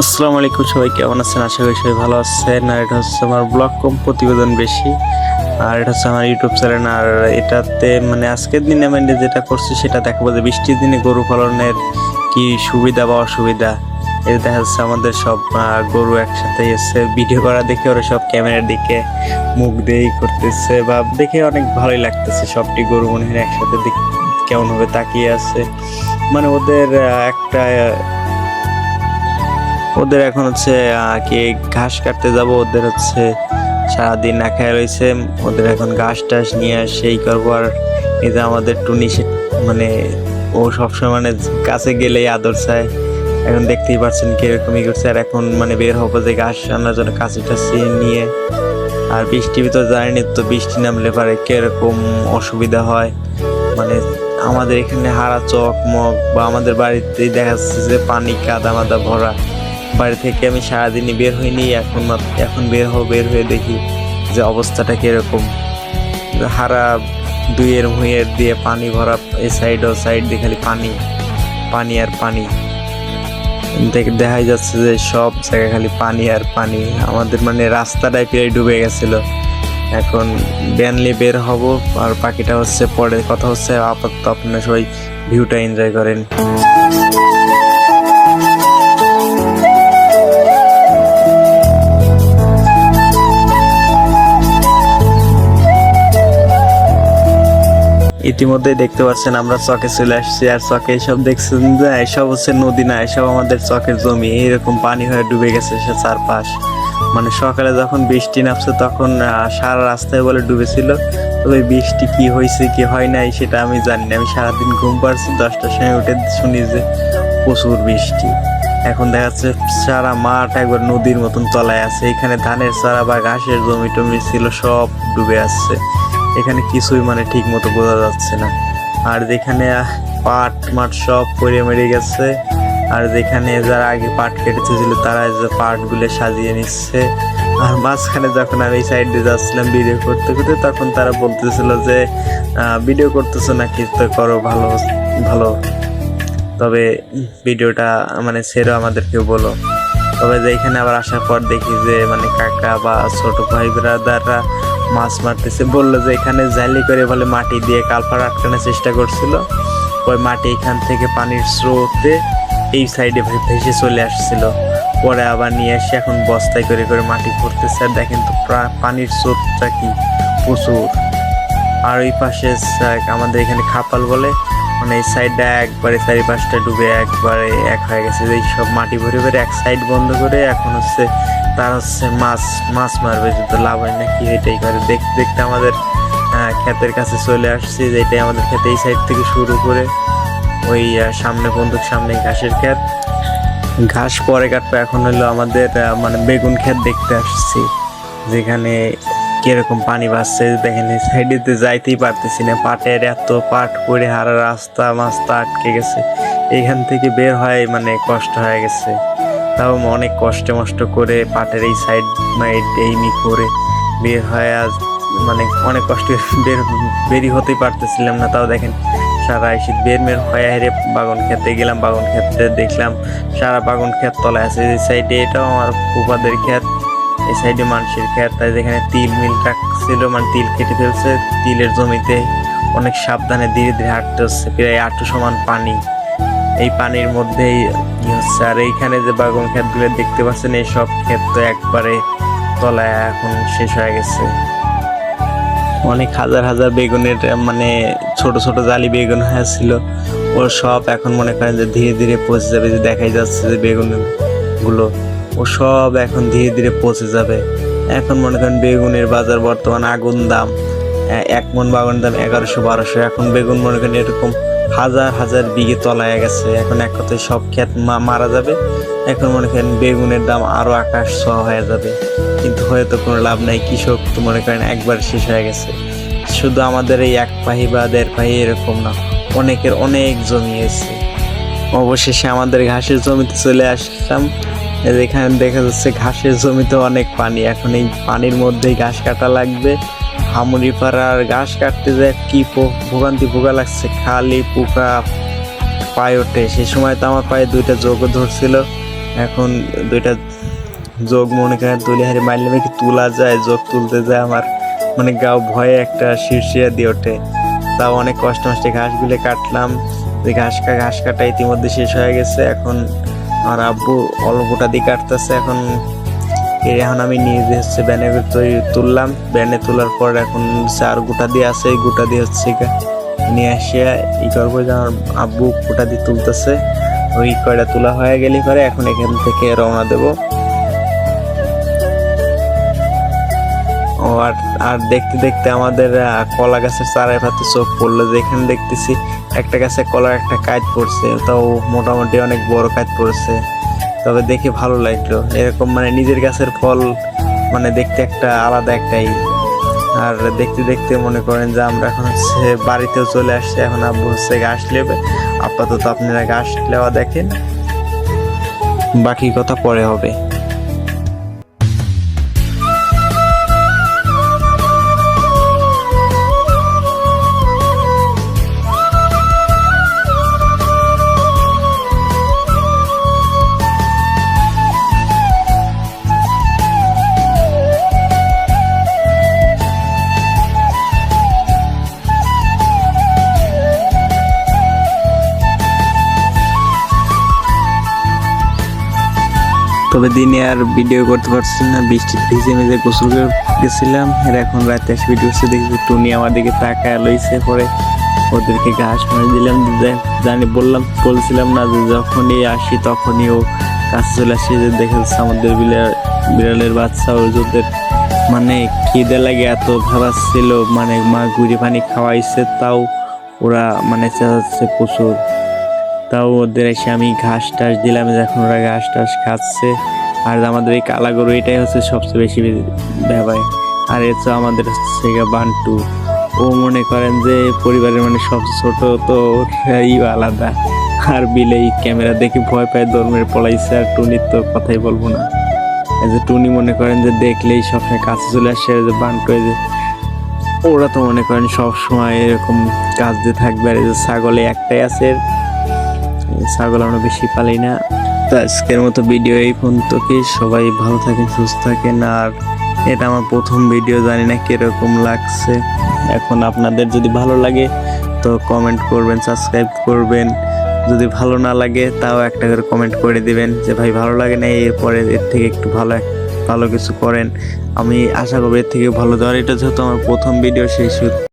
আসসালামু আলাইকুম, সবাই কেমন আছেন? আশা করি সবাই ভালো আছেন। আর এটা হচ্ছে আমার ব্লগ কম, প্রতিবেদন বেশি। আর এটা হচ্ছে আমার ইউটিউব চ্যানেল। আর এটাতে মানে আজকের দিনে আমি যেটা করছি সেটা দেখাবো যে বৃষ্টির দিনে গরু পালনের কি সুবিধা বা অসুবিধা। এই দেখা যাচ্ছে আমাদের সব গরু একসাথে এসে ভিডিও করা দেখে ওরা সব ক্যামেরার দিকে মুখ দিয়েই করতেছে, বা দেখে অনেক ভালোই লাগতেছে। সবটি গরু মনে হয় একসাথে কেমন ভাবে তাকিয়ে আছে। মানে ওদের ওদের এখন হচ্ছে কি ঘাস কাটতে যাব। ওদের হচ্ছে সারাদিন না খেয়ে রয়েছে। ওদের এখন ঘাস টাস নিয়ে সেই করবো। আর এই যে আমাদের টুনি মানে ও সবসময় মানে কাছে গেলেই আদর চায়। এখন দেখতেই পাচ্ছেন কিরকমই করছে। আর এখন মানে বের হবো যে ঘাস আনার জন্য কাছে টাছে নিয়ে। আর বৃষ্টির ভিতর জানেনি তো, বৃষ্টি নামলে পারে কিরকম অসুবিধা হয়। মানে আমাদের এখানে হারা চকমক বা আমাদের বাড়িতেই দেখা যাচ্ছে যে পানি কাদা মাদা ভরা। বাড়ি থেকে আমি সারাদিনই বের হইনি, এখন বের হয়ে দেখি যে অবস্থাটা কিরকম। হারা দুইয়ের ভুঁইয়ের দিয়ে পানি ভরা, এই সাইড ও সাইড দিয়ে খালি পানি পানি আর পানি। দেখাই যাচ্ছে যে সব জায়গায় খালি পানি আর পানি। আমাদের মানে রাস্তাটাই প্রায় ডুবে গেছিল। এখন ব্যানলে বের হব। আর বাকিটা হচ্ছে পরে কথা হচ্ছে। আপাতত আপনারা সবাই ভিউটা এনজয় করেন। ইতিমধ্যে দেখতে পাচ্ছেন আমরা চকে চলে আসছি। আর চকে এসব দেখছেন যে এসব হচ্ছে নদী না, এসব আমাদের চকের জমি। এইরকম পানি হয়ে ডুবে গেছে সে চারপাশ। মানে সকালে যখন বৃষ্টি নামছে তখন সারা রাস্তায় বলে ডুবেছিল। তবে বৃষ্টি কি হয়েছে কি হয় নাই সেটা আমি জানি না। আমি সারাদিন ঘুম পাড়ছি, 10টার সময় উঠে শুনি যে প্রচুর বৃষ্টি। এখন দেখা যাচ্ছে সারা মাঠ একবার নদীর মতন তলায় আছে। এখানে ধানের চারা বা ঘাসের জমি টমি ছিল সব ডুবে আসছে। এখানে কিছুই মানে ঠিক মতো বোঝা যাচ্ছে না। আর যেখানে পাট মাঠ সব পড়ে মেরে গেছে। আর যেখানে যারা আগে পাট কেটেছিল তারা যে পাট গুলো সাজিয়ে নিচ্ছে। আর মাঝখানে যখন আমি এই সাইড দিয়ে যাচ্ছিলাম ভিডিও করতে করতে, তখন তারা বলতেছিল যে ভিডিও করতেছো নাকি, তো করো, ভালো ভালো, তবে ভিডিওটা মানে ছেড়ো, আমাদেরকেও বলো। তবে যে এখানে আবার আসার পর দেখি যে মানে কাকা বা ছোট ভাই ব্রাদাররা মাছ মারতেছে। বললো যে এখানে জালি করে বলে মাটি দিয়ে কালপাড় আটকানোর চেষ্টা করছিল। ওই মাটি এখান থেকে পানির স্রোতে এই সাইডে ভেসে চলে আসছিল। পরে আবার নিয়ে এসে এখন বস্তায় করে করে মাটি ভরতেছে। আর দেখেন তো পানির স্রোতটা কি প্রচুর। আর ওই পাশে আমাদের এখানে খাপাল বলে, মানে এই সাইডটা একবারে 4-5টা ডুবে একবারে এক হয়ে গেছে। এই সব মাটি ভরে ভরে এক সাইড বন্ধ করে এখন হচ্ছে তার হচ্ছে মাছ মারবে, যদি লাভ হয় নাকি এটাই করে। দেখতে দেখতে আমাদের ক্ষেতের কাছে চলে আসছি। যেটাই আমাদের ক্ষেতে এই সাইড থেকে শুরু করে ওই সামনে বন্দুক সামনে ঘাসের ক্ষেত। ঘাস পরে কাটবো। এখন হলো আমাদের মানে বেগুন ক্ষেত দেখতে আসছি, যেখানে কিরকম পানি বাড়ছে। দেখেন এই সাইডেতে যাইতেই পারতেছি না। পাটের এত পাট পড়ে হারা রাস্তা মাস্তা আটকে গেছে। এইখান থেকে বের হয় মানে কষ্ট হয়ে গেছে। তাও অনেক মষ্ট করে পাটের এই সাইড এইমি করে বের হয়। আজ মানে অনেক কষ্ট বেরি হতেই পারতেছিলাম না। তাও দেখেন সারা শীত বের হয়ে হেরে বাগান খেতে গেলাম। বাগান খেতে দেখলাম সারা বাগান ক্ষেত তলায় আছে। এই সাইডে এটাও আমার ফুফাদের ক্ষেত, এই সাইডে মানুষের ক্ষেত। তাই যেখানে তিল মিল রাখছিল, মানে তিল কেটে ফেলছে। তিলের জমিতে অনেক সাবধানে ধীরে ধীরে হাঁটতে হচ্ছে। প্রায় 8 সমান পানি, এই পানির মধ্যেই হচ্ছে। আর এইখানে যে বাগান ক্ষেতগুলো দেখতে পাচ্ছেন, এই সব ক্ষেত তো একবারে তলায় এখন শেষ হয়ে গেছে। অনেক হাজার হাজার বেগুনের মানে ছোট ছোট জালি বেগুন হয়েছিল, ওর সব এখন মনে করেন যে ধীরে ধীরে পচে যাবে। যে দেখাই যাচ্ছে যে বেগুন গুলো ও সব এখন ধীরে ধীরে পচে যাবে। এখন মনে করেন বেগুনের বাজার বর্তমান আগুন দাম। 1 মন বাগুনের দাম 1100-1200। এখন বেগুন মনে করেন এরকম হাজার হাজার বিঘে তলায় গেছে। এখন এক কথায় সব ক্ষেত মারা যাবে। এখন মনে করেন বেগুনের দাম আরো আকাশ ছোঁয়া হয়ে যাবে। কিন্তু হয়তো কোনো লাভ নাই, কৃষক তো মনে করেন একবার শেষ হয়ে গেছে। শুধু আমাদের এই 1 পাহি বা 1.5 পাহি এরকম না, অনেকের অনেক জমি আছে। অবশেষে আমাদের ঘাসের জমিতে চলে আসলাম। এখানে দেখা যাচ্ছে ঘাসের জমিতে অনেক পানি। এখন এই পানির মধ্যেই ঘাস কাটা লাগবে। হামুড়ি পাড়ার ঘাস কাটতে যায় কি ভোগান্তি ভোগা লাগছে, খালি পোকা পায়ে ওঠে। সেই সময় তো আমার পায়ে 2টা যোগ ধরছিল। এখন দুইটা যোগ মনে করেন তুলে হারে মারলে কি তোলা যায়, যোগ তুলতে যায় আমার মানে গাও ভয়ে একটা শিরশিরা দিয়ে ওঠে। তাও অনেক কষ্ট মষ্টে ঘাসগুলো কাটলাম। ঘাস কাটা ইতিমধ্যে শেষ হয়ে গেছে। এখন আমার আব্বু অল্পটা দিয়ে কাটতেছে। এখন আমি নিয়ে যে হচ্ছে ব্যানে তুললাম। ব্যানে তোলার পর এখন আর গোটা দিয়ে আছে, এই গোটা দিয়ে হচ্ছে নিয়ে আসে ই করবো যে আমার আব্বু গোটা দিয়ে তুলতেছে। ওই কয়টা তোলা হয়ে গেলে পরে এখন এখান থেকে রওনা দেবো। ও আর দেখতে দেখতে আমাদের কলা গাছের চারায় পাতে চোখ পড়লো, যেখানে দেখতেছি একটা গাছে কলার একটা কাজ পড়ছে, তাও মোটামুটি অনেক বড় কাজ পড়ছে। তবে দেখে ভালো লাগলো, এরকম মানে নিজের গাছের ফল মানে দেখতে একটা আলাদা একটাই। আর দেখতে দেখতে মনে করেন যে আমরা এখন হচ্ছে বাড়িতেও চলে আসছি। এখন আব্বু হচ্ছে ঘাস নেবে। আপাতত আপনারা ঘাস নেওয়া দেখেন, বাকি কথা পরে হবে। তবে দিনে আর ভিডিও করতে পারছি না, বৃষ্টির ভিজে মেজে গোসল করে গেছিলাম। এর এখন রাতে এসে ভিডিও করছে, দেখছি টুনি আমার দিকে তাকায় লইছে। পরে ওদেরকে ঘাস মারি দিলাম। বলছিলাম না যে যখনই আসি তখনই ও কাছে চলে আসে। যে দেখে যাচ্ছে আমাদের বিড়ালের বাচ্চা, ওদের মানে খিদে লাগে এত ভাবাচ্ছিল, মানে মা গুড়ি পানি খাওয়াইছে, তাও ওরা মানে চেঁচাচ্ছে প্রচুর। তাও ওদের এসে আমি ঘাস টাস দিলাম, এখন ওরা ঘাস টাস খাচ্ছে। আর আমাদের এই কালা গরু এটাই হচ্ছে সবচেয়ে বেশি ব্যবহার। আর হচ্ছে আমাদের হচ্ছে বান্টু, ও মনে করেন যে পরিবারের মানে সবচেয়ে ছোট, তো আলাদা। আর বিলেই ক্যামেরা দেখে ভয় পায়, দৌড় মেরে পলাইছে। আর টুনির তো কথাই বলবো না, এই যে টুনি মনে করেন যে দেখলেই সবসময় কাছে চলে আসে। যে বান্টু, এই যে ওরা তো মনে করেন সবসময় এরকম কাজ দিয়ে থাকবে। আর এই যে ছাগলে একটাই আছে, ছাগল আমরা বেশি পালি না। তো আজকের মতো ভিডিও এই পর্যন্ত। কি সবাই ভালো থাকেন, সুস্থ থাকেন। আর এটা আমার প্রথম ভিডিও, জানি না কিরকম লাগছে। এখন আপনাদের যদি ভালো লাগে তো কমেন্ট করবেন, সাবস্ক্রাইব করবেন। যদি ভালো না লাগে তাও একটা করে কমেন্ট করে দিবেন যে ভাই ভালো লাগে না, এরপরে এর থেকে একটু ভালো কিছু করেন। আমি আশা করব এর থেকে ভালো দেওয়ার। এটা যেহেতু আমার প্রথম ভিডিও, সেই